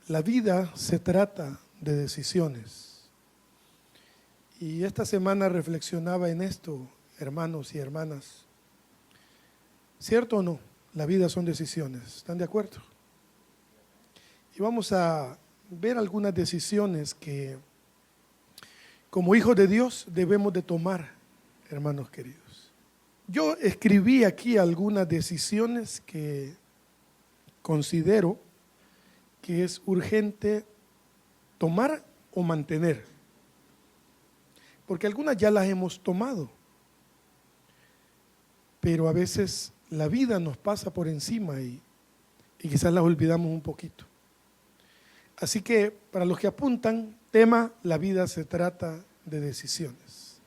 La vida se trata de decisiones. Y esta semana reflexionaba en esto, hermanos y hermanas. ¿Cierto o no? La vida son decisiones. ¿Están de acuerdo? Y vamos a ver algunas decisiones que como hijos de Dios debemos de tomar, hermanos queridos. Yo escribí aquí algunas decisiones que considero que es urgente tomar o mantener, porque algunas ya las hemos tomado, pero a veces la vida nos pasa por encima y quizás las olvidamos un poquito. Así que para los que apuntan, tema: la vida se trata de decisiones.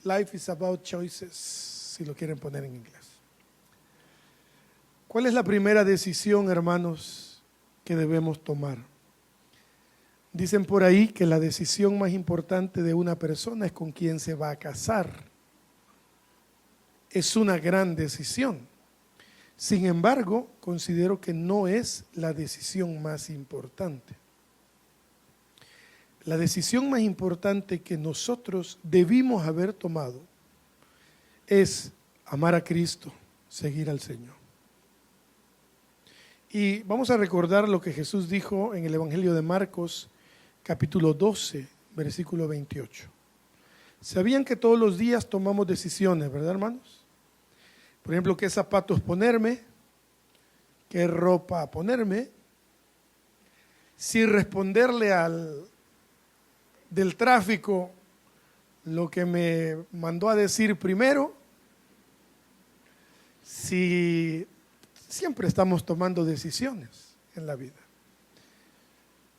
Life is about choices, si lo quieren poner en inglés. ¿Cuál es la primera decisión, hermanos, que debemos tomar? Dicen por ahí que la decisión más importante de una persona es con quién se va a casar. Es una gran decisión. Sin embargo, considero que no es la decisión más importante. La decisión más importante que nosotros debimos haber tomado es amar a Cristo, seguir al Señor. Y vamos a recordar lo que Jesús dijo en el Evangelio de Marcos, capítulo 12, versículo 28. Sabían que todos los días tomamos decisiones, ¿verdad, hermanos? Por ejemplo, qué zapatos ponerme, qué ropa ponerme, si responderle del tráfico lo que me mandó a decir primero. Si siempre estamos tomando decisiones en la vida,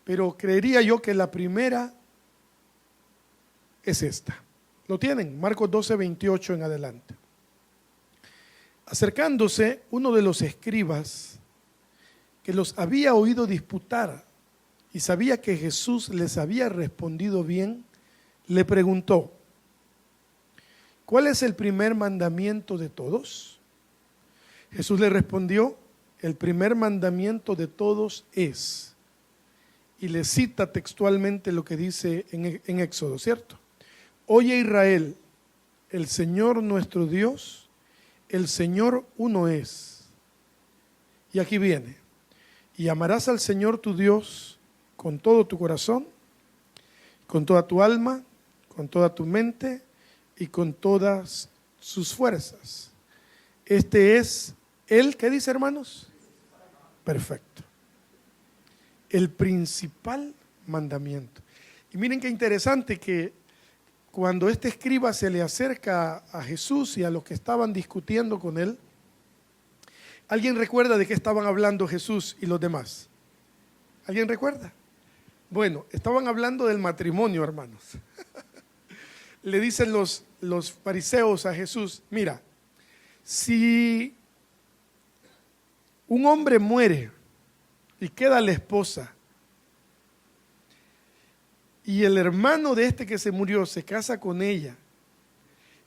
pero creería yo que la primera es esta. ¿Lo tienen? Marcos 12, 28 en adelante. Acercándose uno de los escribas que los había oído disputar y sabía que Jesús les había respondido bien, le preguntó: ¿cuál es el primer mandamiento de todos? Jesús le respondió: el primer mandamiento de todos es, y le cita textualmente lo que dice en Éxodo, ¿cierto? Oye Israel, el Señor nuestro Dios, el Señor uno es. Y aquí viene: y amarás al Señor tu Dios con todo tu corazón, con toda tu alma, con toda tu mente y con todas sus fuerzas. Este es el, ¿qué dice, hermanos? Perfecto. El principal mandamiento. Y miren qué interesante que cuando este escriba se le acerca a Jesús y a los que estaban discutiendo con él, ¿alguien recuerda de qué estaban hablando Jesús y los demás? ¿Alguien recuerda? Bueno, estaban hablando del matrimonio, hermanos. Le dicen los fariseos a Jesús: mira, si un hombre muere y queda la esposa, y el hermano de este que se murió se casa con ella,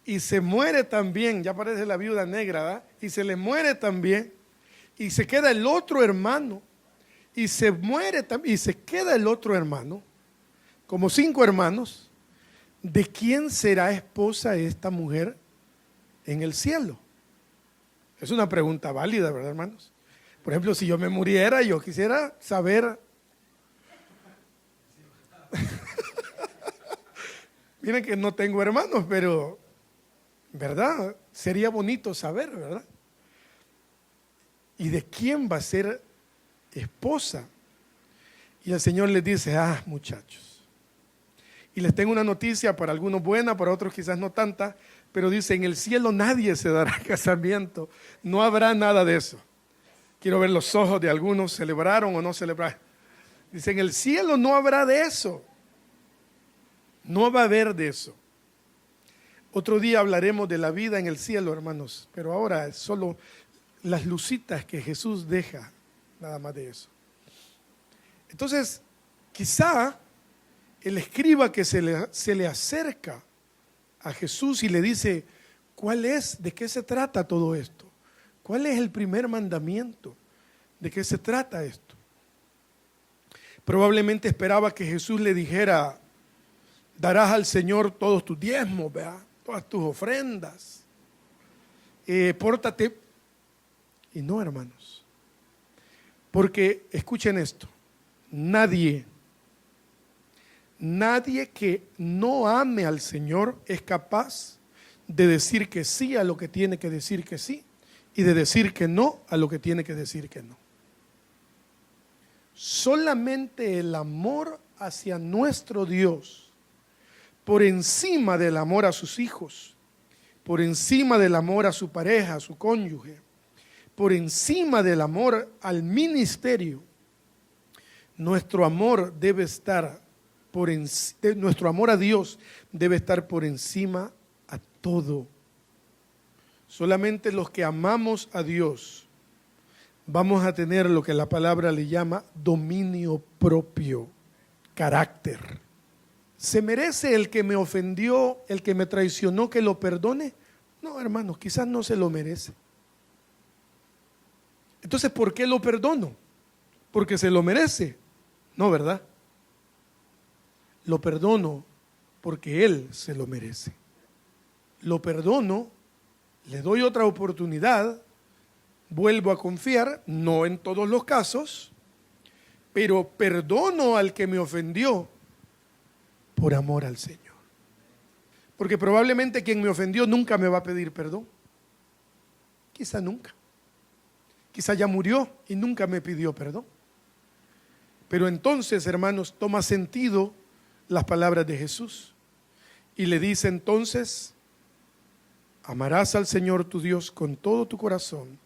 y se muere también, ya parece la viuda negra, ¿verdad? Y se le muere también, y se queda el otro hermano, y se muere también, y se queda el otro hermano, como 5 hermanos, ¿de quién será esposa esta mujer en el cielo? Es una pregunta válida, ¿verdad, hermanos? Por ejemplo, si yo me muriera, yo quisiera saber. Miren que no tengo hermanos, pero, ¿verdad? Sería bonito saber, ¿verdad? ¿Y de quién va a ser esposa? Y el Señor les dice: muchachos. Y les tengo una noticia, para algunos buena, para otros quizás no tanta, pero dice: en el cielo nadie se dará casamiento, no habrá nada de eso. Quiero ver los ojos de algunos, ¿celebraron o no celebraron? Dice: en el cielo no habrá de eso. No va a haber de eso. Otro día hablaremos de la vida en el cielo, hermanos, pero ahora es solo las lucitas que Jesús deja, nada más de eso. Entonces, quizá el escriba que se le acerca a Jesús y le dice: ¿cuál es? ¿De qué se trata todo esto? ¿Cuál es el primer mandamiento? ¿De qué se trata esto? Probablemente esperaba que Jesús le dijera: darás al Señor todos tus diezmos, ¿verdad? Todas tus ofrendas. Pórtate. Y no, hermanos. Porque, escuchen esto, nadie que no ame al Señor es capaz de decir que sí a lo que tiene que decir que sí y de decir que no a lo que tiene que decir que no. Solamente el amor hacia nuestro Dios, por encima del amor a sus hijos, por encima del amor a su pareja, a su cónyuge, por encima del amor al ministerio, nuestro amor debe estar nuestro amor a Dios debe estar por encima a todo. Solamente los que amamos a Dios vamos a tener lo que la palabra le llama dominio propio, carácter. ¿Se merece el que me ofendió, el que me traicionó, que lo perdone? No, hermanos, quizás no se lo merece. Entonces, ¿por qué lo perdono? ¿Porque se lo merece? No, ¿verdad? Lo perdono porque Él se lo merece. Lo perdono, le doy otra oportunidad, vuelvo a confiar, no en todos los casos, pero perdono al que me ofendió por amor al Señor. Porque probablemente quien me ofendió nunca me va a pedir perdón. Quizá nunca. Quizá ya murió y nunca me pidió perdón. Pero entonces, hermanos, toma sentido las palabras de Jesús. Y le dice entonces: amarás al Señor tu Dios con todo tu corazón.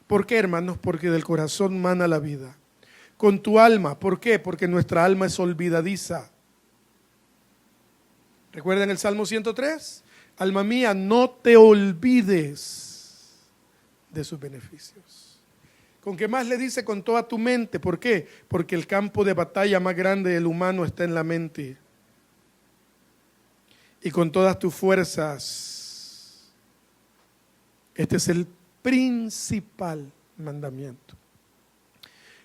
¿Por qué, hermanos? Porque del corazón mana la vida. Con tu alma. ¿Por qué? Porque nuestra alma es olvidadiza. ¿Recuerdan el Salmo 103? Alma mía, no te olvides de sus beneficios. ¿Con qué más le dice? Con toda tu mente. ¿Por qué? Porque el campo de batalla más grande del humano está en la mente. Y con todas tus fuerzas. Este es el principal mandamiento.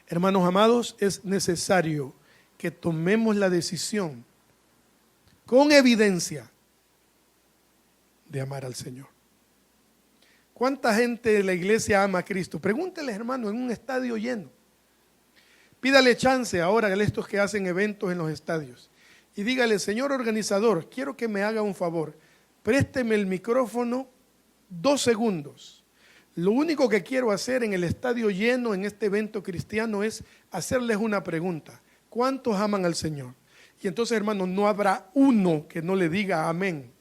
Hermanos amados, es necesario que tomemos la decisión con evidencia de amar al Señor. ¿Cuánta gente de la iglesia ama a Cristo? Pregúnteles, hermano, en un estadio lleno. Pídale chance ahora a estos que hacen eventos en los estadios y dígale: señor organizador, quiero que me haga un favor, présteme el micrófono 2 segundos. Lo único que quiero hacer en el estadio lleno, en este evento cristiano, es hacerles una pregunta: ¿cuántos aman al Señor? Y entonces, hermano, no habrá uno que no le diga amén.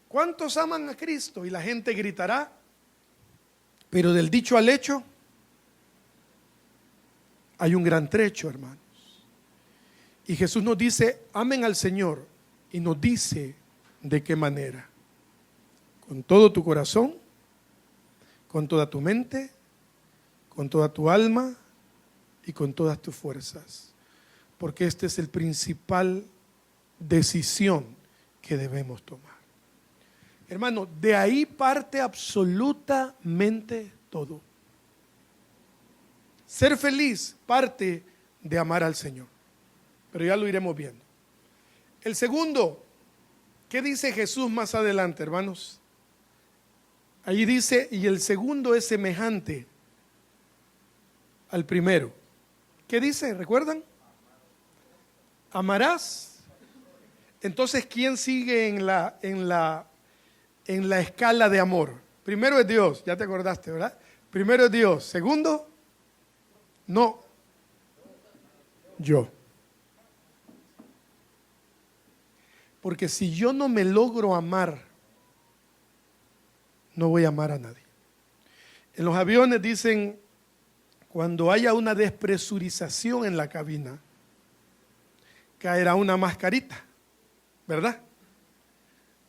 ¿Cuántos aman a Cristo? Y la gente gritará. Pero del dicho al hecho hay un gran trecho, hermanos. Y Jesús nos dice: amen al Señor. Y nos dice de qué manera. Con todo tu corazón, con toda tu mente, con toda tu alma y con todas tus fuerzas. Porque esta es la principal decisión que debemos tomar. Hermano, de ahí parte absolutamente todo. Ser feliz parte de amar al Señor. Pero ya lo iremos viendo. El segundo, ¿qué dice Jesús más adelante, hermanos? Ahí dice: y el segundo es semejante al primero. ¿Qué dice? ¿Recuerdan? Amarás. Entonces, ¿quién sigue en la escala de amor? Primero es Dios, ya te acordaste, ¿verdad? Primero es Dios. Segundo, no, yo. Porque si yo no me logro amar, no voy a amar a nadie. En los aviones dicen: cuando haya una despresurización en la cabina, caerá una mascarita, ¿verdad?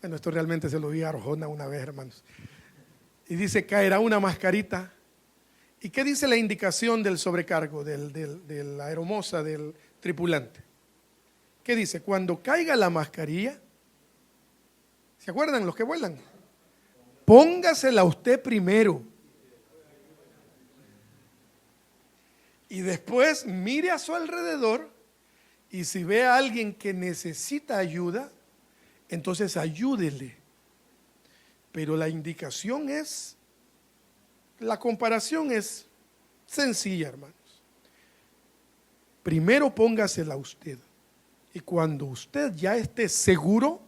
Bueno, esto realmente se lo vi a Arjona una vez, hermanos. Y dice: caerá una mascarita. ¿Y qué dice la indicación del sobrecargo, de la aeromoza, del tripulante? ¿Qué dice? Cuando caiga la mascarilla, ¿se acuerdan los que vuelan? Póngasela usted primero. Y después mire a su alrededor y si ve a alguien que necesita ayuda, entonces ayúdele. Pero la indicación es, la comparación es sencilla, hermanos. Primero póngasela a usted. Y cuando usted ya esté seguro,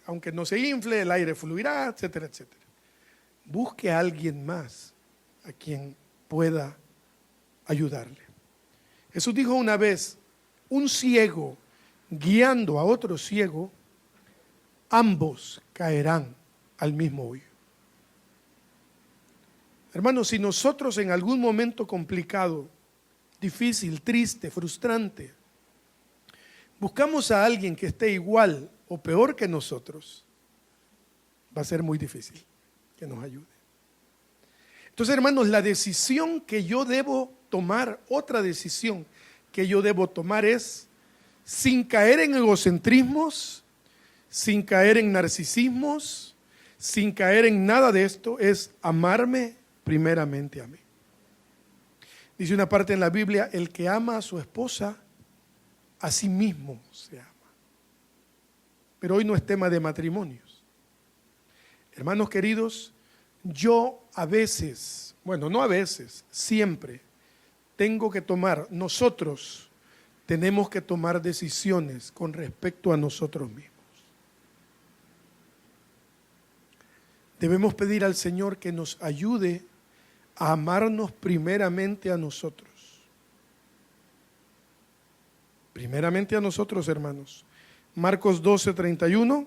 aunque no se infle, el aire fluirá, etcétera, etcétera. Busque a alguien más a quien pueda ayudarle. Jesús dijo una vez, un ciego guiando a otro ciego, ambos caerán al mismo hoyo. Hermanos, si nosotros en algún momento complicado, difícil, triste, frustrante, buscamos a alguien que esté igual o peor que nosotros, va a ser muy difícil que nos ayude. Entonces, hermanos, la decisión que yo debo tomar, otra decisión que yo debo tomar es, sin caer en egocentrismos, sin caer en narcisismos, sin caer en nada de esto, es amarme primeramente a mí. Dice una parte en la Biblia, el que ama a su esposa, a sí mismo se ama. Pero hoy no es tema de matrimonios. Hermanos queridos, yo a veces, bueno, no a veces, siempre tengo que tomar, nosotros tenemos que tomar decisiones con respecto a nosotros mismos. Debemos pedir al Señor que nos ayude a amarnos primeramente a nosotros. Primeramente a nosotros, hermanos. Marcos 12:31.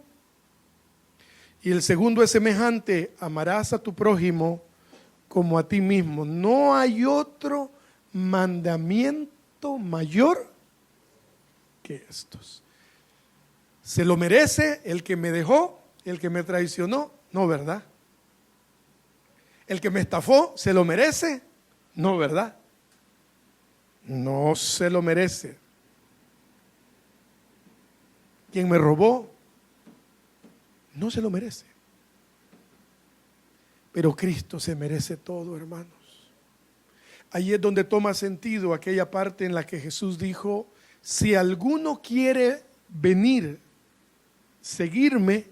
Y el segundo es semejante, amarás a tu prójimo como a ti mismo. No hay otro mandamiento mayor que estos. ¿Se lo merece el que me dejó, el que me traicionó? No, ¿verdad? ¿El que me estafó se lo merece? No, ¿verdad? No se lo merece. ¿Quién me robó? No se lo merece. Pero Cristo se merece todo, hermanos. Ahí es donde toma sentido aquella parte en la que Jesús dijo, si alguno quiere venir, seguirme,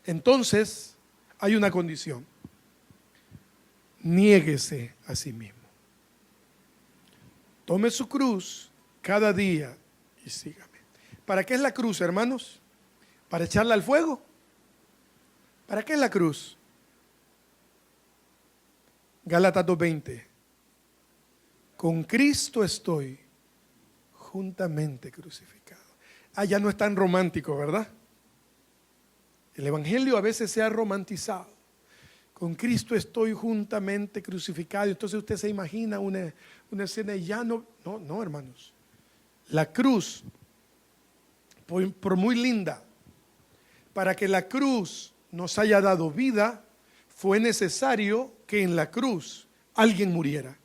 entonces hay una condición. Niéguese a sí mismo. Tome su cruz cada día y sígame. ¿Para qué es la cruz, hermanos? ¿Para echarla al fuego? ¿Para qué es la cruz? Gálatas 2:20. Con Cristo estoy juntamente crucificado. Ya no es tan romántico, ¿verdad? El Evangelio a veces se ha romantizado. Con Cristo estoy juntamente crucificado. Entonces usted se imagina una escena y ya no, hermanos. La cruz, por muy linda, para que la cruz nos haya dado vida, fue necesario que en la cruz alguien muriera.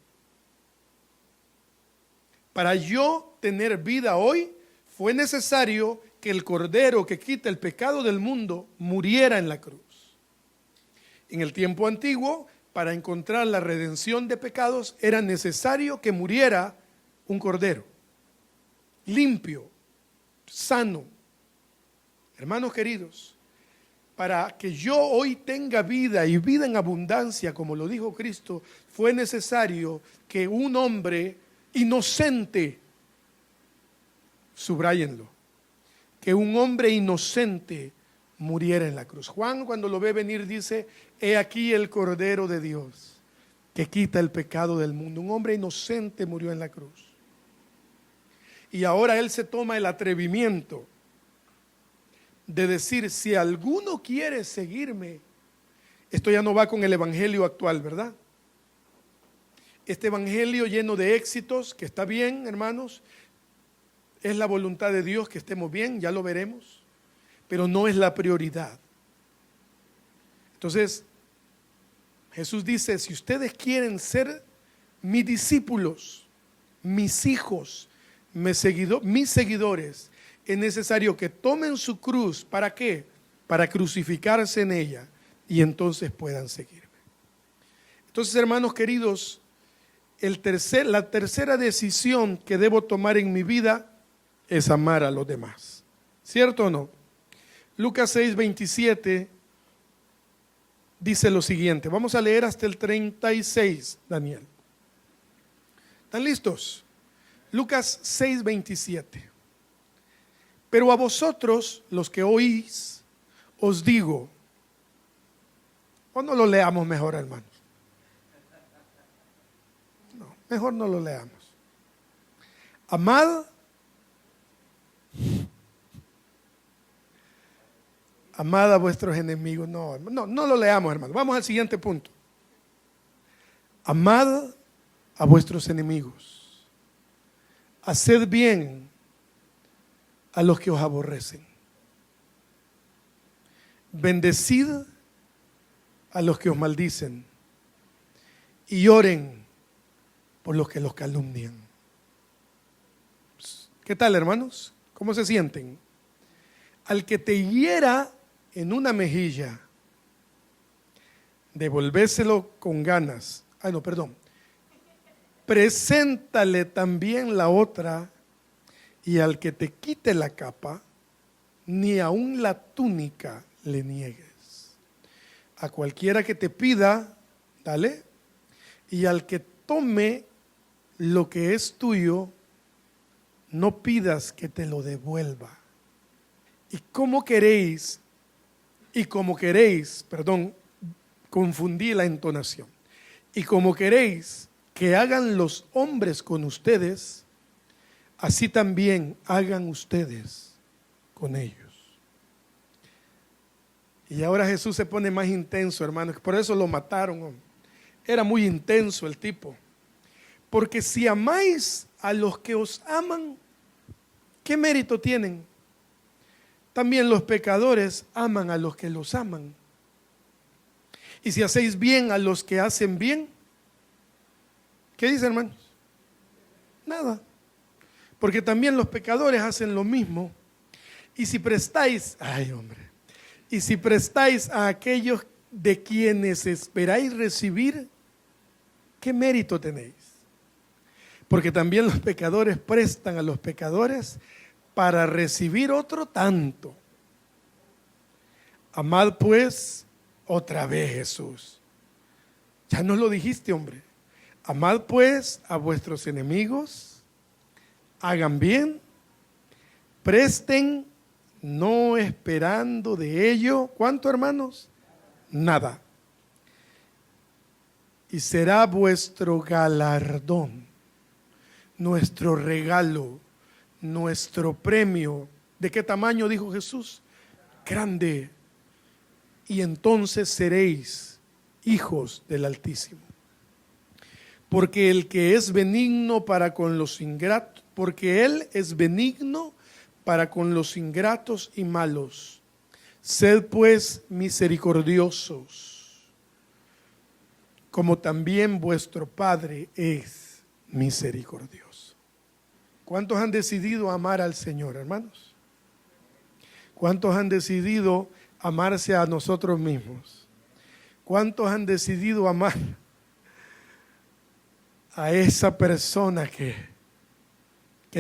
Para yo tener vida hoy, fue necesario que el Cordero que quita el pecado del mundo muriera en la cruz. En el tiempo antiguo, para encontrar la redención de pecados, era necesario que muriera un cordero, limpio, sano. Hermanos queridos, para que yo hoy tenga vida y vida en abundancia, como lo dijo Cristo, fue necesario que un hombre inocente, subráyenlo, que un hombre inocente muriera en la cruz. Juan, cuando lo ve venir, dice, he aquí el Cordero de Dios que quita el pecado del mundo. Un hombre inocente murió en la cruz. Y ahora él se toma el atrevimiento de decir, si alguno quiere seguirme, esto ya no va con el evangelio actual, ¿verdad? Este evangelio lleno de éxitos, que está bien, hermanos, es la voluntad de Dios que estemos bien, ya lo veremos, pero no es la prioridad. Entonces, Jesús dice, si ustedes quieren ser mis discípulos, mis hijos, mis seguidores, es necesario que tomen su cruz. ¿Para qué? Para crucificarse en ella y entonces puedan seguirme. Entonces, hermanos queridos, la tercera decisión que debo tomar en mi vida es amar a los demás. ¿Cierto o no? Lucas 6:27 dice lo siguiente. Vamos a leer hasta el 36, Daniel. ¿Están listos? Lucas 6:27. Pero a vosotros, los que oís, os digo, o no lo leamos mejor, hermanos. No, mejor no lo leamos. Amad a vuestros enemigos. No lo leamos, hermanos. Vamos al siguiente punto. Amad a vuestros enemigos. Haced bien a los que os aborrecen. Bendecid a los que os maldicen y oren por los que los calumnian. ¿Qué tal, hermanos? ¿Cómo se sienten? Al que te hiera en una mejilla, devolvéselo con ganas. Preséntale también la otra, y al que te quite la capa, ni aun la túnica le niegues. A cualquiera que te pida, dale, y al que tome lo que es tuyo, no pidas que te lo devuelva. Y como queréis, confundí la entonación. Y como queréis que hagan los hombres con ustedes, así también hagan ustedes con ellos. Y ahora Jesús se pone más intenso, hermanos. Por eso lo mataron. Era muy intenso el tipo. Porque si amáis a los que os aman, ¿qué mérito tienen? También los pecadores aman a los que los aman. Y si hacéis bien a los que hacen bien, ¿qué dice, hermanos? Nada. Porque también los pecadores hacen lo mismo. Y si prestáis, y si prestáis a aquellos de quienes esperáis recibir, ¿qué mérito tenéis? Porque también los pecadores prestan a los pecadores para recibir otro tanto. Amad pues, otra vez Jesús. Ya nos lo dijiste, hombre. Amad pues a vuestros enemigos, hagan bien, presten, no esperando de ello. ¿Cuánto, hermanos? Nada. Y será vuestro galardón, nuestro regalo, nuestro premio. ¿De qué tamaño dijo Jesús? Grande. Y entonces seréis hijos del Altísimo. Porque el que es benigno para con los ingratos, porque Él es benigno para con los ingratos y malos. Sed pues misericordiosos, como también vuestro Padre es misericordioso. ¿Cuántos han decidido amar al Señor, hermanos? ¿Cuántos han decidido amarse a nosotros mismos? ¿Cuántos han decidido amar a esa persona que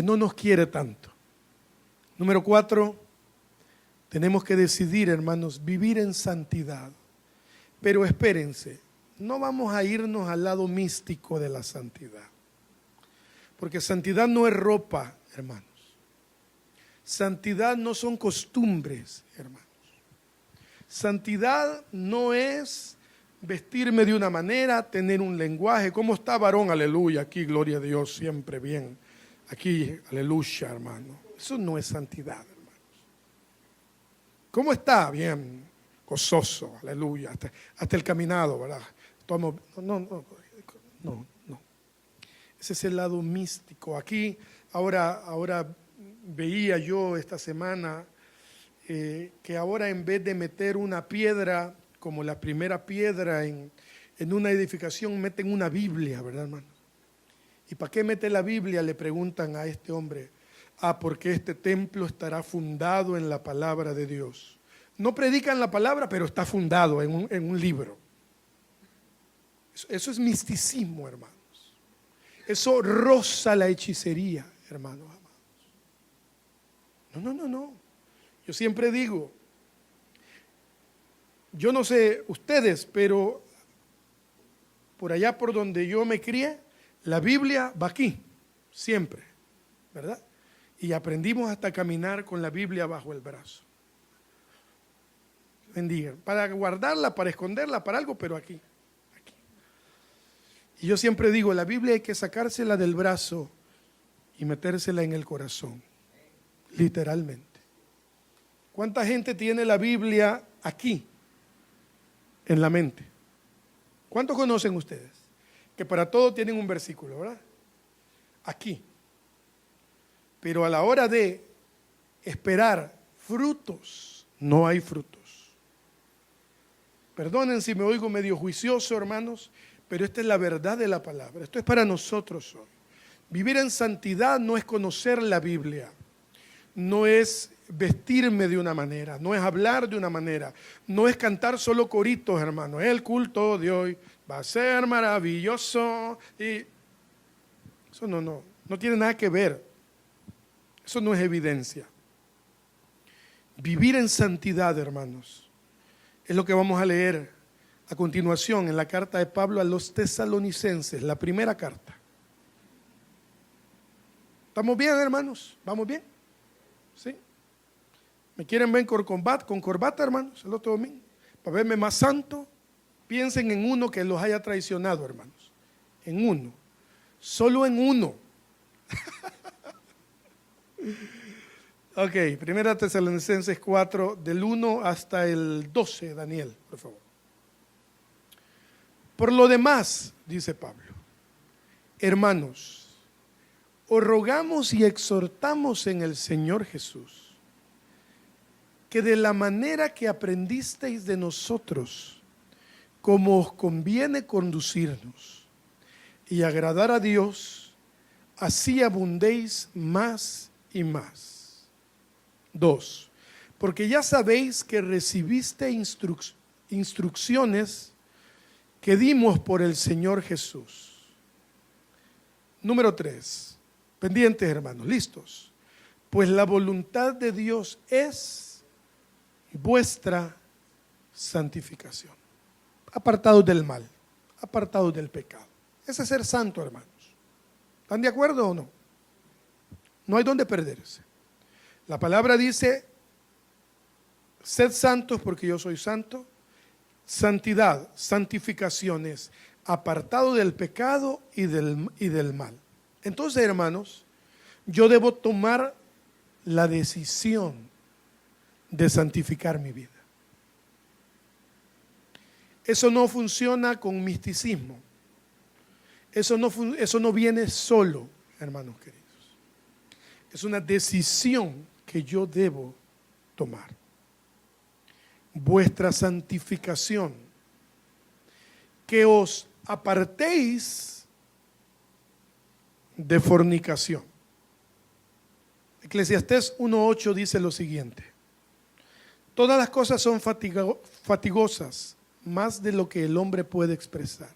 no nos quiere tanto? Número 4, tenemos que decidir, hermanos, vivir en santidad. Pero espérense, no vamos a irnos al lado místico de la santidad. Porque santidad no es ropa, hermanos. Santidad no son costumbres, hermanos. Santidad no es vestirme de una manera, tener un lenguaje. ¿Cómo está, varón? Aleluya, aquí, gloria a Dios, siempre bien. Aquí, aleluya, hermano. Eso no es santidad, hermanos. ¿Cómo está? Bien, gozoso, aleluya. Hasta el caminado, ¿verdad? No. Ese es el lado místico. Aquí, ahora veía yo esta semana que ahora en vez de meter una piedra, como la primera piedra en una edificación, meten una Biblia, ¿verdad, hermano? ¿Y para qué mete la Biblia? Le preguntan a este hombre. Porque este templo estará fundado en la palabra de Dios. No predican la palabra, pero está fundado en un libro. Eso es misticismo, hermanos. Eso roza la hechicería, hermanos amados. No. Yo siempre digo, yo no sé ustedes, pero por allá por donde yo me crié, la Biblia va aquí, siempre, ¿verdad? Y aprendimos hasta caminar con la Biblia bajo el brazo. Bendiga, para guardarla, para esconderla, para algo, pero aquí. Y yo siempre digo, la Biblia hay que sacársela del brazo y metérsela en el corazón, literalmente. ¿Cuánta gente tiene la Biblia aquí, en la mente? ¿Cuántos conocen ustedes? Que para todo tienen un versículo, ¿verdad? Aquí. Pero a la hora de esperar frutos, no hay frutos. Perdonen si me oigo medio juicioso, hermanos, pero esta es la verdad de la palabra. Esto es para nosotros hoy. Vivir en santidad no es conocer la Biblia, no es vestirme de una manera, no es hablar de una manera, no es cantar solo coritos, hermano. El culto de hoy va a ser maravilloso. Y eso no tiene nada que ver. Eso no es evidencia. Vivir en santidad, hermanos, es lo que vamos a leer a continuación en la carta de Pablo a los tesalonicenses, la primera carta. ¿Estamos bien, hermanos? ¿Vamos bien? ¿Sí? ¿Me quieren ver con corbata, hermanos, el otro domingo? Para verme más santo, piensen en uno que los haya traicionado, hermanos. En uno. Solo en uno. Ok, primera Tesalonicenses 4, del 1 hasta el 12, Daniel, por favor. Por lo demás, dice Pablo, hermanos, os rogamos y exhortamos en el Señor Jesús, que de la manera que aprendisteis de nosotros, como os conviene conducirnos y agradar a Dios, así abundéis más y más. 2. Porque ya sabéis que recibiste instrucciones que dimos por el Señor Jesús. Número 3. Pendientes, hermanos, listos. Pues la voluntad de Dios es vuestra santificación. Apartados del mal, apartados del pecado. Ese es ser santo, hermanos. ¿Están de acuerdo o no? No hay donde perderse. La palabra dice, sed santos porque yo soy santo. Santidad, santificaciones, apartado del pecado y del mal. Entonces, hermanos, yo debo tomar la decisión de santificar mi vida. Eso no funciona con misticismo. Eso no viene solo, hermanos queridos. Es una decisión que yo debo tomar. Vuestra santificación, que os apartéis de fornicación. Eclesiastés 1:8 dice lo siguiente: todas las cosas son fatigosas, más de lo que el hombre puede expresar.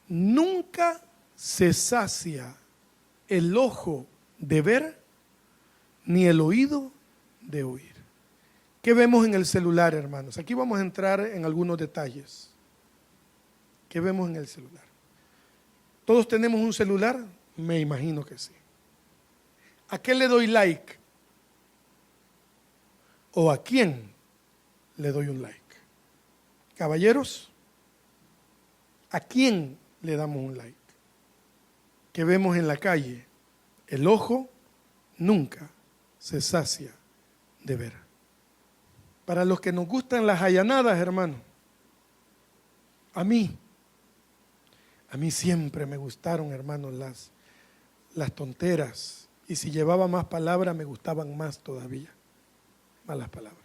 Nunca se sacia el ojo de ver, ni el oído de oír. ¿Qué vemos en el celular, hermanos? Aquí vamos a entrar en algunos detalles. ¿Qué vemos en el celular? ¿Todos tenemos un celular? Me imagino que sí. ¿A qué le doy like? ¿O a quién le doy un like? Caballeros, ¿a quién le damos un like? ¿Qué vemos en la calle? El ojo nunca se sacia de ver. Para los que nos gustan las allanadas, hermano, a mí siempre me gustaron, hermanos, las tonteras. Y si llevaba más palabras, me gustaban más todavía, más las palabras.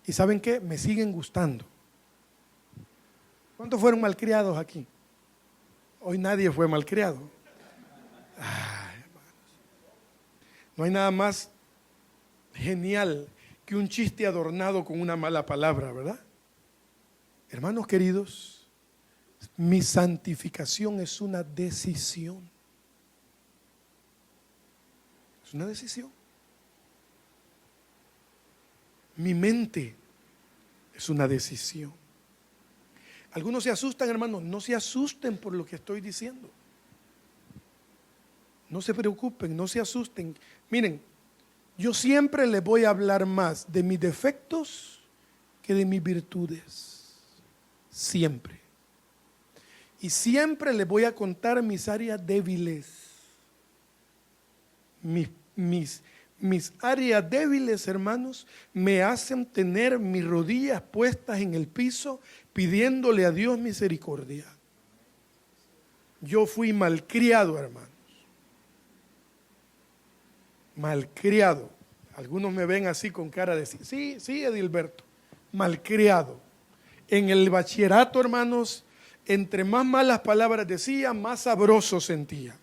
¿Y saben qué? Me siguen gustando. ¿Cuántos fueron malcriados aquí? Hoy nadie fue malcriado. Ay, hermanos. No hay nada más genial que un chiste adornado con una mala palabra, ¿verdad? Hermanos queridos, Mi santificación es una decisión. Es una decisión. Mi mente es una decisión. Algunos se asustan, hermanos. No se asusten por lo que estoy diciendo. No se preocupen, no se asusten. Miren, yo siempre les voy a hablar más de mis defectos que de mis virtudes. Siempre. Y siempre les voy a contar mis áreas débiles. Mis áreas débiles, hermanos, me hacen tener mis rodillas puestas en el piso pidiéndole a Dios misericordia. Yo fui malcriado, hermanos. Malcriado. Algunos me ven así con cara de sí, Edilberto. Malcriado. En el bachillerato, hermanos, entre más malas palabras decía, más sabroso sentía.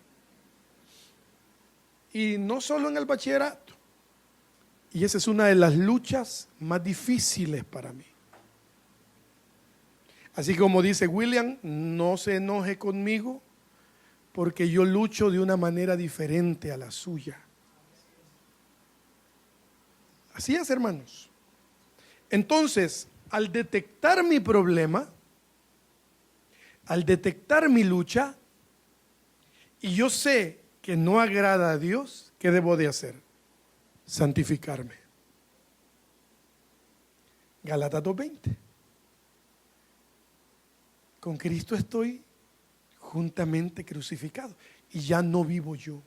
Y no solo en el bachillerato. Y esa es una de las luchas más difíciles para mí. Así como dice William, no se enoje conmigo porque yo lucho de una manera diferente a la suya. Así es, hermanos. Entonces, al detectar mi problema, al detectar mi lucha, y yo sé que no agrada a Dios, ¿qué debo de hacer? Santificarme. Gálatas 2:20. Con Cristo estoy juntamente crucificado y ya no vivo yo.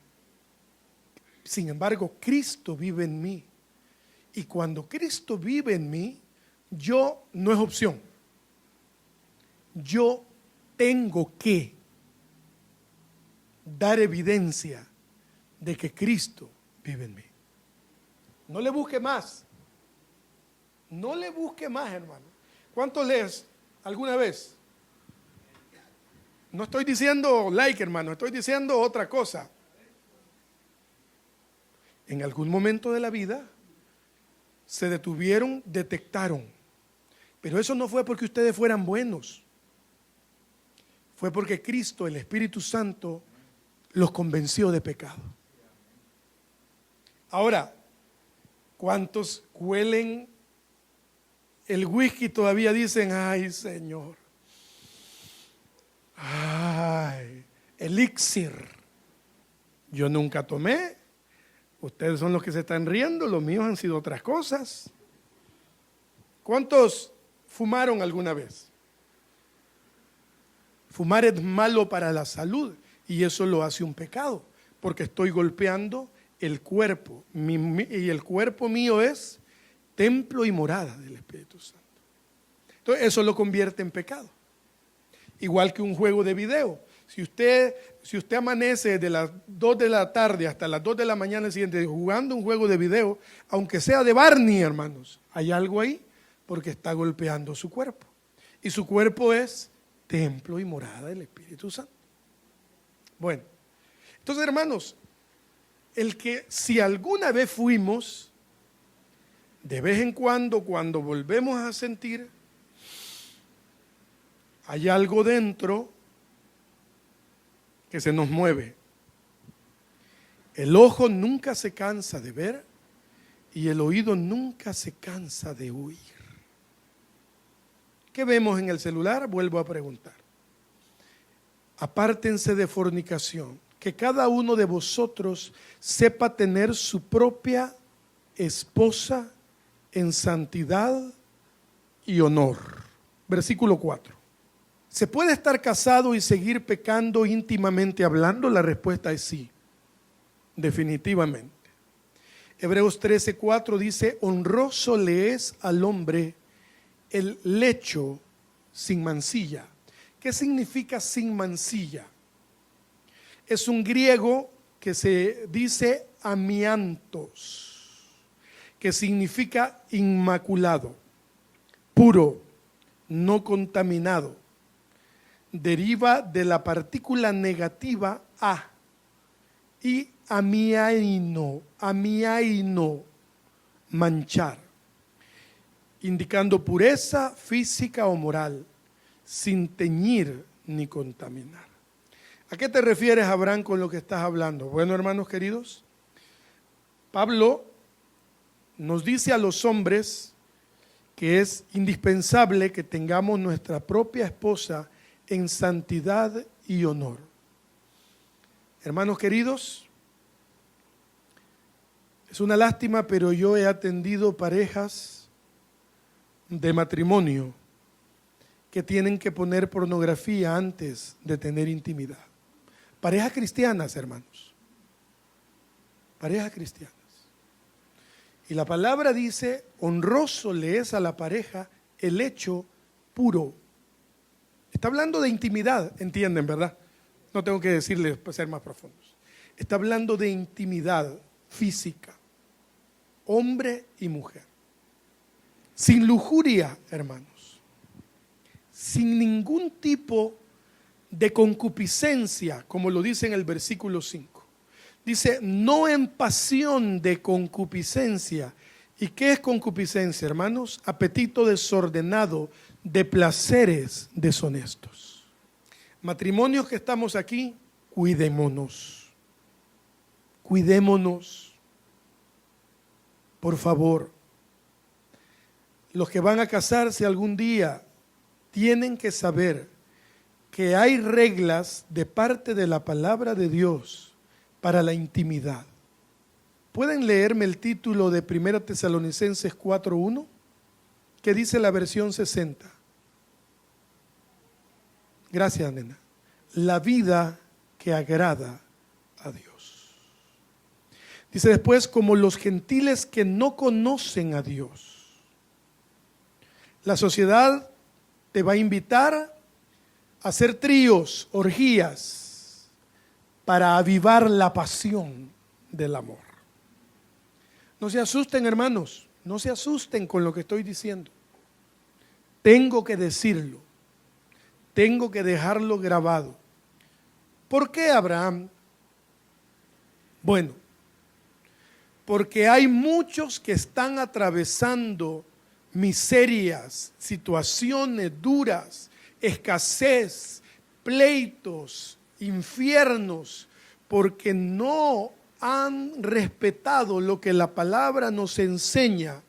Sin embargo, Cristo vive en mí. Y cuando Cristo vive en mí, yo no es opción. Yo tengo que dar evidencia de que Cristo vive en mí. No le busque más. No le busque más, hermano. ¿Cuánto lees alguna vez? No estoy diciendo like, hermano, estoy diciendo otra cosa. En algún momento de la vida se detuvieron, detectaron. Pero eso no fue porque ustedes fueran buenos. Fue porque Cristo, el Espíritu Santo, los convenció de pecado. Ahora, ¿cuántos huelen el whisky y todavía dicen, ay Señor, ay, elixir? Yo nunca tomé, ustedes son los que se están riendo, los míos han sido otras cosas. ¿Cuántos fumaron alguna vez? Fumar es malo para la salud y eso lo hace un pecado, porque estoy golpeando el cuerpo, y el cuerpo mío es templo y morada del Espíritu Santo. Entonces eso lo convierte en pecado. Igual que un juego de video. Si usted amanece de las 2 de la tarde hasta las 2 de la mañana siguiente jugando un juego de video, aunque sea de Barney, hermanos, hay algo ahí porque está golpeando su cuerpo. Y su cuerpo es templo y morada del Espíritu Santo. Bueno, entonces, hermanos, el que si alguna vez fuimos, de vez en cuando volvemos a sentir, hay algo dentro que se nos mueve. El ojo nunca se cansa de ver y el oído nunca se cansa de oír. ¿Qué vemos en el celular? Vuelvo a preguntar. Apártense de fornicación, que cada uno de vosotros sepa tener su propia esposa en santidad y honor. Versículo 4. ¿Se puede estar casado y seguir pecando íntimamente hablando? La respuesta es sí, definitivamente. Hebreos 13:4 dice, honroso le es al hombre el lecho sin mancilla. ¿Qué significa sin mancilla? Es un griego que se dice amiantos, que significa inmaculado, puro, no contaminado. Deriva de la partícula negativa a y amiaino, manchar, indicando pureza física o moral, sin teñir ni contaminar. ¿A qué te refieres, Abraham, con lo que estás hablando? Bueno, hermanos queridos, Pablo nos dice a los hombres que es indispensable que tengamos nuestra propia esposa en santidad y honor. Hermanos queridos, es una lástima, pero yo he atendido parejas de matrimonio que tienen que poner pornografía antes de tener intimidad. Parejas cristianas, hermanos. Parejas cristianas. Y la palabra dice, honroso le es a la pareja el hecho puro. Está hablando de intimidad, entienden, ¿verdad? No tengo que decirles para ser más profundos. Está hablando de intimidad física, hombre y mujer. Sin lujuria, hermanos. Sin ningún tipo de concupiscencia, como lo dice en el versículo 5. Dice, no en pasión de concupiscencia. ¿Y qué es concupiscencia, hermanos? Apetito desordenado de placeres deshonestos. Matrimonios que estamos aquí, cuidémonos. Cuidémonos. Por favor. Los que van a casarse algún día tienen que saber que hay reglas de parte de la palabra de Dios para la intimidad. ¿Pueden leerme el título de 1 Tesalonicenses 4:1? ¿Qué dice la versión 60? Gracias, nena. La vida que agrada a Dios. Dice después, como los gentiles que no conocen a Dios. La sociedad te va a invitar a hacer tríos, orgías, para avivar la pasión del amor. No se asusten, hermanos, no se asusten con lo que estoy diciendo. Tengo que decirlo, tengo que dejarlo grabado. ¿Por qué, Abraham? Bueno, porque hay muchos que están atravesando miserias, situaciones duras, escasez, pleitos, infiernos, porque no han respetado lo que la palabra nos enseña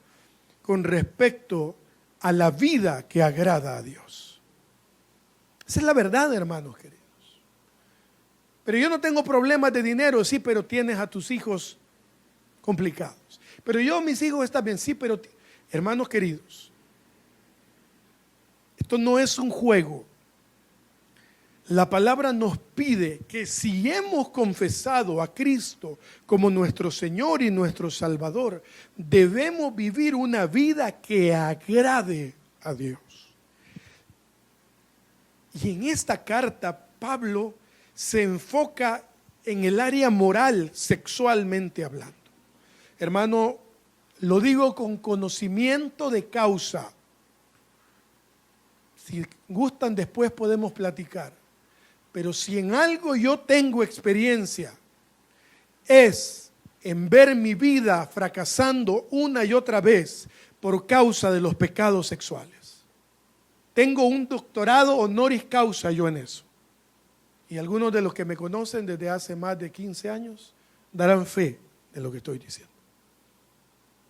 con respecto a la vida que agrada a Dios. Esa es la verdad, hermanos queridos. Pero yo no tengo problemas de dinero, sí, pero tienes a tus hijos complicados. Pero yo, mis hijos están bien, sí, pero hermanos queridos, esto no es un juego. La palabra nos pide que si hemos confesado a Cristo como nuestro Señor y nuestro Salvador, debemos vivir una vida que agrade a Dios. Y en esta carta, Pablo se enfoca en el área moral, sexualmente hablando. Hermano, lo digo con conocimiento de causa. Si gustan, después podemos platicar. Pero si en algo yo tengo experiencia, es en ver mi vida fracasando una y otra vez por causa de los pecados sexuales. Tengo un doctorado honoris causa yo en eso. Y algunos de los que me conocen desde hace más de 15 años darán fe de lo que estoy diciendo.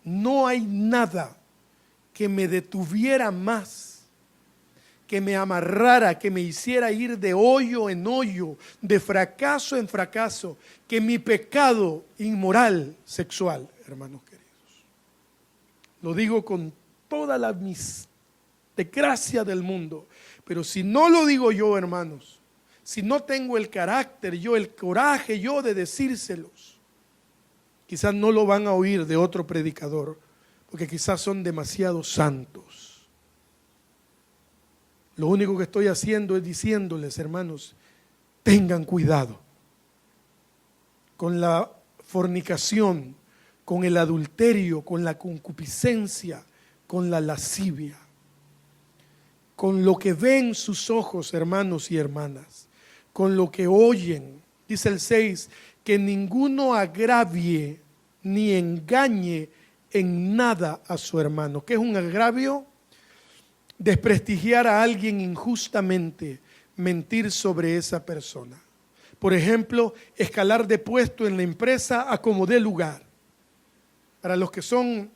No hay nada que me detuviera más, que me amarrara, que me hiciera ir de hoyo en hoyo, de fracaso en fracaso, que mi pecado inmoral sexual, hermanos queridos. Lo digo con toda la gracia del mundo, pero si no lo digo yo, hermanos, si no tengo el carácter yo, el coraje yo de decírselos, quizás no lo van a oír de otro predicador, porque quizás son demasiado santos. Lo único que estoy haciendo es diciéndoles, hermanos, tengan cuidado con la fornicación, con el adulterio, con la concupiscencia, con la lascivia, con lo que ven sus ojos, hermanos y hermanas, con lo que oyen. Dice el 6, que ninguno agravie ni engañe en nada a su hermano. ¿Qué es un agravio? Desprestigiar a alguien injustamente, mentir sobre esa persona. Por ejemplo, escalar de puesto en la empresa a como dé lugar. Para los que son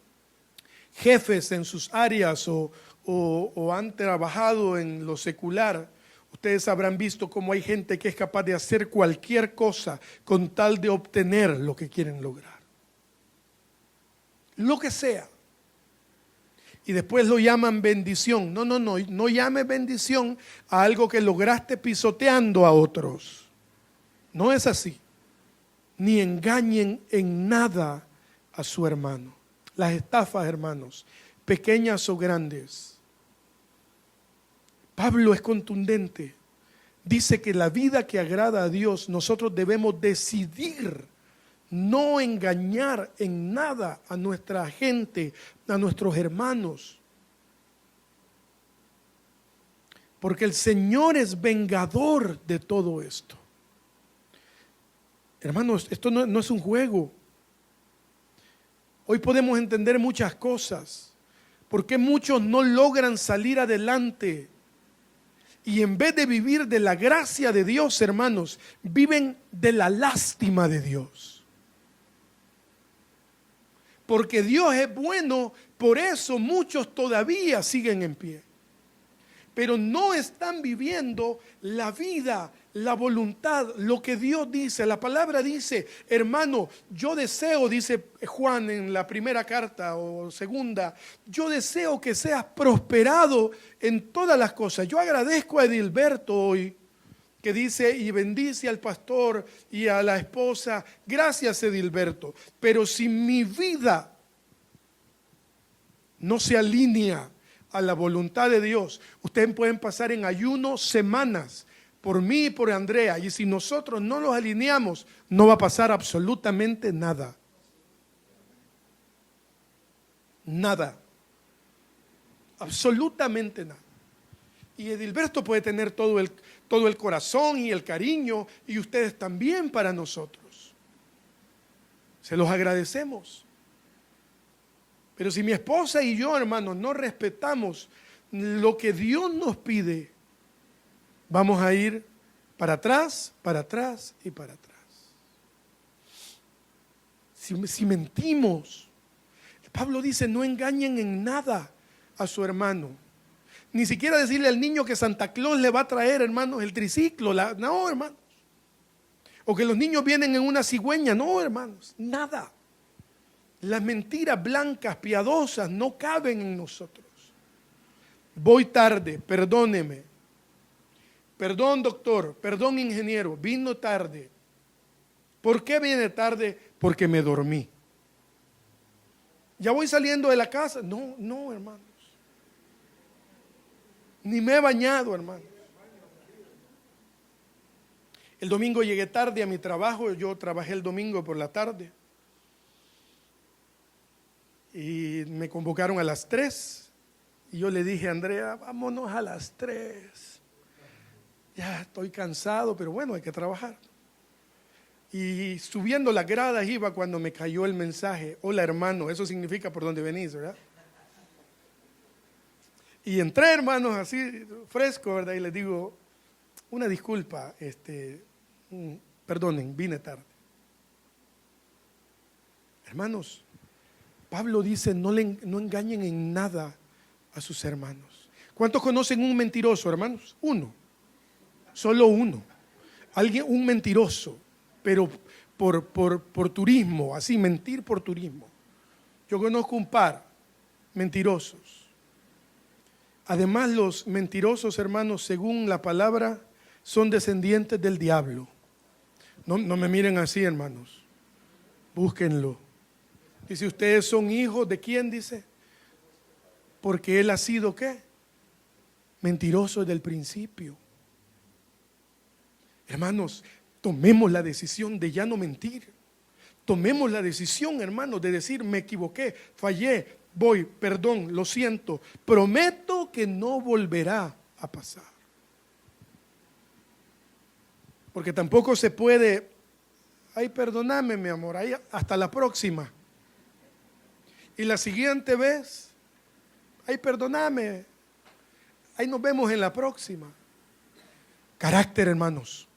jefes en sus áreas o han trabajado en lo secular, ustedes habrán visto cómo hay gente que es capaz de hacer cualquier cosa con tal de obtener lo que quieren lograr. Lo que sea. Y después lo llaman bendición. No llame bendición a algo que lograste pisoteando a otros. No es así. Ni engañen en nada a su hermano. Las estafas, hermanos, pequeñas o grandes. Pablo es contundente. Dice que la vida que agrada a Dios, nosotros debemos decidir no engañar en nada a nuestra gente, a nuestros hermanos. Porque el Señor es vengador de todo esto. Hermanos, esto no es un juego. Hoy podemos entender muchas cosas. ¿Por qué muchos no logran salir adelante? Y en vez de vivir de la gracia de Dios, hermanos, viven de la lástima de Dios. Porque Dios es bueno, por eso muchos todavía siguen en pie. Pero no están viviendo la vida, la voluntad, lo que Dios dice. La palabra dice, hermano, yo deseo, dice Juan en la primera carta o segunda, yo deseo que seas prosperado en todas las cosas. Yo agradezco a Edilberto hoy, que dice y bendice al pastor y a la esposa. Gracias, Edilberto. Pero si mi vida no se alinea a la voluntad de Dios, ustedes pueden pasar en ayuno semanas por mí y por Andrea, y si nosotros no los alineamos, no va a pasar absolutamente nada. Nada. Absolutamente nada. Y Edilberto puede tener todo el corazón y el cariño, y ustedes también para nosotros. Se los agradecemos. Pero si mi esposa y yo, hermanos, no respetamos lo que Dios nos pide, vamos a ir para atrás y para atrás. Si mentimos, Pablo dice, no engañen en nada a su hermano. Ni siquiera decirle al niño que Santa Claus le va a traer, hermanos, el triciclo. No, hermanos. O que los niños vienen en una cigüeña. No, hermanos, nada. Las mentiras blancas, piadosas, no caben en nosotros. Voy tarde, perdóneme. Perdón, doctor, perdón, ingeniero, vino tarde. ¿Por qué viene tarde? Porque me dormí. ¿Ya voy saliendo de la casa? No, hermanos. Ni me he bañado, hermanos. El domingo llegué tarde a mi trabajo, yo trabajé el domingo por la tarde. Y me convocaron a las 3. Y yo le dije a Andrea, vámonos a las 3. Ya estoy cansado, pero bueno, hay que trabajar. Y subiendo las gradas iba cuando me cayó el mensaje, hola hermano, eso significa por dónde venís, ¿verdad? Y entré, hermanos, así fresco, ¿verdad? Y les digo, una disculpa, perdonen, vine tarde. Hermanos, Pablo dice, no engañen en nada a sus hermanos. ¿Cuántos conocen un mentiroso, hermanos? Uno. Solo uno. Un mentiroso, pero por turismo, así, mentir por turismo. Yo conozco un par mentirosos. Además, los mentirosos, hermanos, según la palabra, son descendientes del diablo. No me miren así, hermanos. Búsquenlo. Dice, ustedes son hijos de quién, dice. Porque él ha sido, ¿qué? Mentiroso desde el principio. Hermanos, tomemos la decisión de ya no mentir. Tomemos la decisión, hermanos, de decir, me equivoqué, fallé, voy, perdón, lo siento. Prometo que no volverá a pasar. Porque tampoco se puede, ay, perdóname, mi amor, ay, hasta la próxima. Y la siguiente vez, ay, perdóname, ahí nos vemos en la próxima. Carácter, hermanos.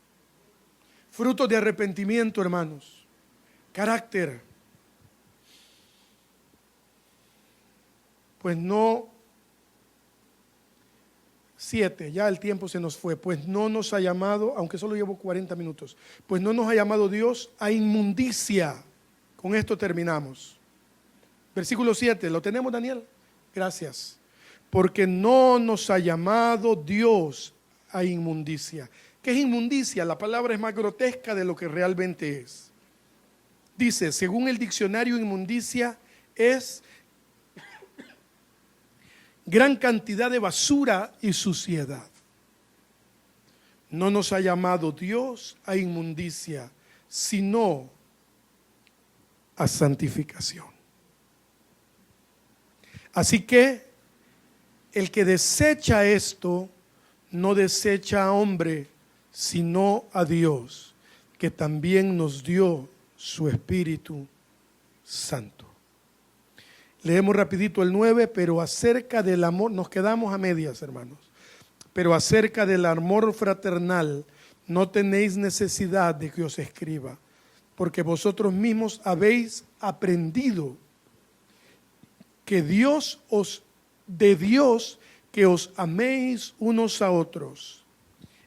Frutos de arrepentimiento, hermanos. Carácter. Pues no, 7, ya el tiempo se nos fue. Pues no nos ha llamado, aunque solo llevo 40 minutos, pues no nos ha llamado Dios a inmundicia. Con esto terminamos. Versículo 7, ¿lo tenemos, Daniel? Gracias. Porque no nos ha llamado Dios a inmundicia. ¿Qué es inmundicia? La palabra es más grotesca de lo que realmente es. Dice, según el diccionario, inmundicia es gran cantidad de basura y suciedad. No nos ha llamado Dios a inmundicia, sino a santificación. Así que el que desecha esto, no desecha a hombre, sino a Dios, que también nos dio su Espíritu Santo. Leemos rapidito el 9, pero acerca del amor, nos quedamos a medias, hermanos, pero acerca del amor fraternal, no tenéis necesidad de que os escriba, porque vosotros mismos habéis aprendido que de Dios que os améis unos a otros.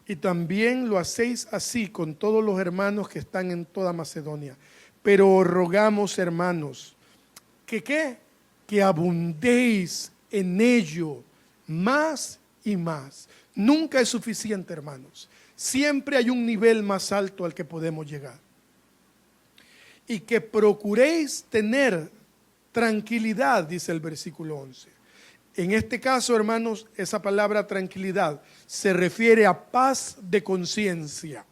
Y también lo hacéis así con todos los hermanos que están en toda Macedonia. Pero os rogamos, hermanos, que ¿qué? Que abundéis en ello más y más. Nunca es suficiente, hermanos. Siempre hay un nivel más alto al que podemos llegar. Y que procuréis tener tranquilidad, dice el versículo 11. En este caso, hermanos, esa palabra tranquilidad se refiere a paz de conciencia.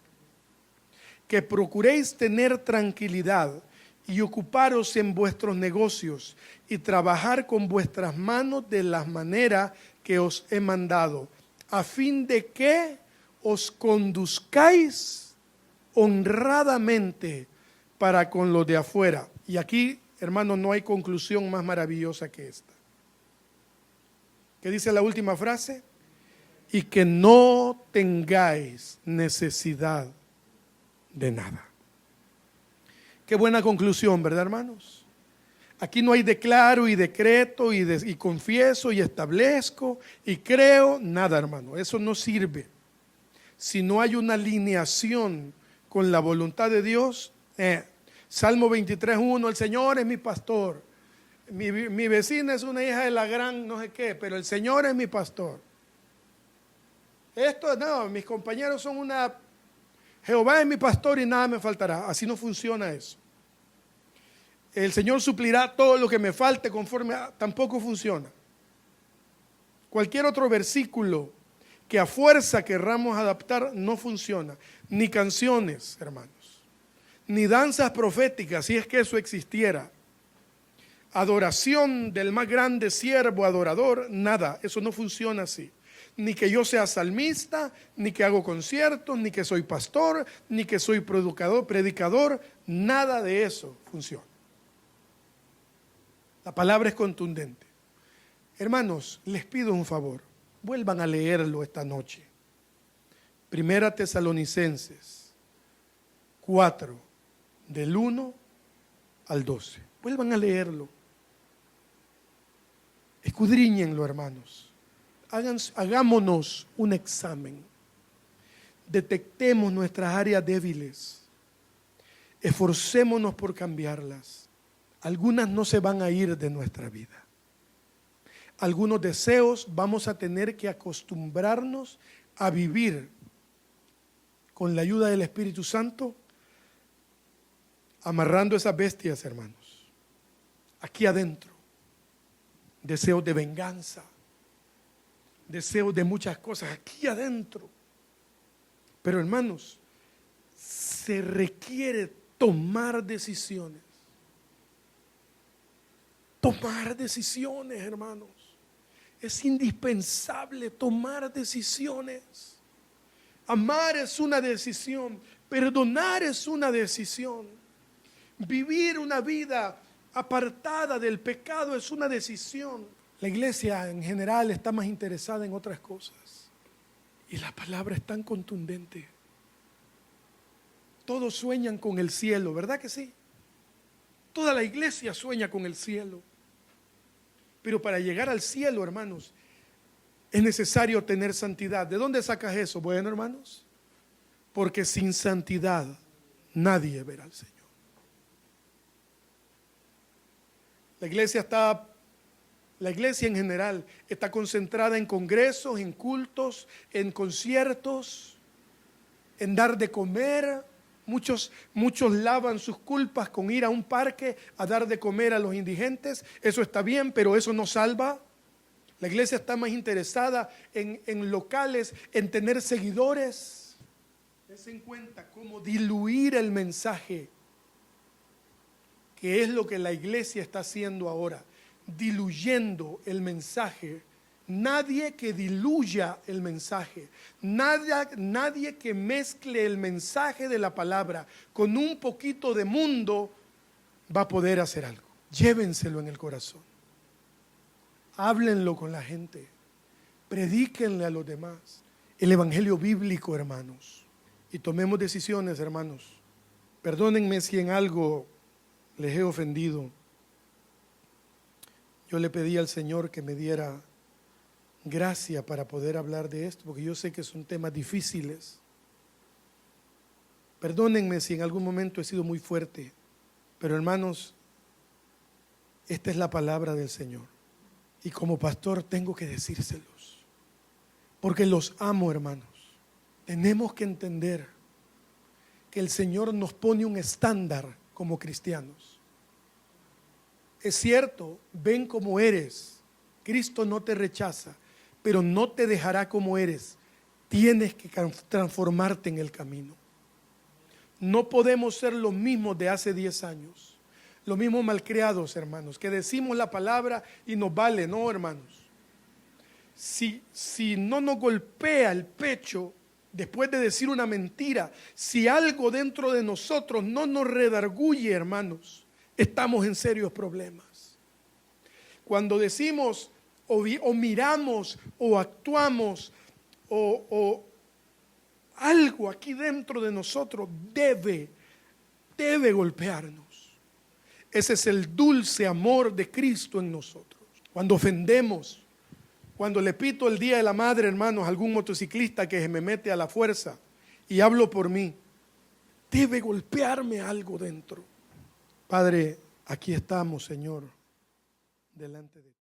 Que procuréis tener tranquilidad y ocuparos en vuestros negocios y trabajar con vuestras manos de la manera que os he mandado, a fin de que os conduzcáis honradamente para con los de afuera. Y aquí, hermanos, no hay conclusión más maravillosa que esta. ¿Qué dice la última frase? Y que no tengáis necesidad de nada. Qué buena conclusión, ¿verdad, hermanos? Aquí no hay declaro y decreto y confieso y establezco y creo, nada, hermano. Eso no sirve. Si no hay una alineación con la voluntad de Dios, Salmo 23:1, el Señor es mi pastor. Mi vecina es una hija de la gran no sé qué, pero el Señor es mi pastor. Esto no, mis compañeros son una... Jehová es mi pastor y nada me faltará. Así no funciona eso. El Señor suplirá todo lo que me falte conforme a... Tampoco funciona. Cualquier otro versículo que a fuerza querramos adaptar no funciona. Ni canciones, hermanos. Ni danzas proféticas, si es que eso existiera. Adoración del más grande siervo adorador, nada, eso no funciona así. Ni que yo sea salmista, ni que hago conciertos, ni que soy pastor, ni que soy predicador, nada de eso funciona. La palabra es contundente. Hermanos, les pido un favor, vuelvan a leerlo esta noche. Primera Tesalonicenses 4, del 1 al 12. Vuelvan a leerlo. Escudriñenlo, hermanos. Hagámonos un examen. Detectemos nuestras áreas débiles. Esforcémonos por cambiarlas. Algunas no se van a ir de nuestra vida. Algunos deseos vamos a tener que acostumbrarnos a vivir con la ayuda del Espíritu Santo, amarrando esas bestias, hermanos, aquí adentro. Deseos de venganza, deseos de muchas cosas aquí adentro. Pero, hermanos, se requiere tomar decisiones. Tomar decisiones, hermanos. Es indispensable tomar decisiones. Amar es una decisión, perdonar es una decisión. Vivir una vida apartada del pecado es una decisión. La iglesia en general está más interesada en otras cosas. Y la palabra es tan contundente. Todos sueñan con el cielo, ¿verdad que sí? Toda la iglesia sueña con el cielo. Pero para llegar al cielo, hermanos, es necesario tener santidad. ¿De dónde sacas eso? Bueno, hermanos, porque sin santidad nadie verá al Señor. La iglesia en general está concentrada en congresos, en cultos, en conciertos, en dar de comer. Muchos lavan sus culpas con ir a un parque a dar de comer a los indigentes. Eso está bien, pero eso no salva. La iglesia está más interesada en locales, en tener seguidores. Dense en cuenta cómo diluir el mensaje, que es lo que la iglesia está haciendo ahora, diluyendo el mensaje. Nadie que diluya el mensaje, nadie que mezcle el mensaje de la palabra con un poquito de mundo va a poder hacer algo. Llévenselo en el corazón. Háblenlo con la gente. Predíquenle a los demás el evangelio bíblico, hermanos. Y tomemos decisiones, hermanos. Perdónenme si en algo les he ofendido. Yo le pedí al Señor que me diera gracia para poder hablar de esto, porque yo sé que son temas difíciles. Perdónenme si en algún momento he sido muy fuerte, pero hermanos, esta es la palabra del Señor. Y como pastor tengo que decírselos, porque los amo, hermanos. Tenemos que entender que el Señor nos pone un estándar como cristianos. Es cierto, ven como eres. Cristo no te rechaza, pero no te dejará como eres. Tienes que transformarte en el camino. No podemos ser los mismos de hace 10 años. Los mismos malcriados, hermanos, que decimos la palabra y nos vale. No, hermanos. Si no nos golpea el pecho después de decir una mentira, si algo dentro de nosotros no nos redarguye, hermanos, estamos en serios problemas. Cuando decimos o miramos o actuamos o algo aquí dentro de nosotros debe golpearnos. Ese es el dulce amor de Cristo en nosotros. Cuando ofendemos, cuando le pito el día de la madre, hermanos, a algún motociclista que se me mete a la fuerza y hablo por mí, debe golpearme algo dentro. Padre, aquí estamos, Señor, delante de ti.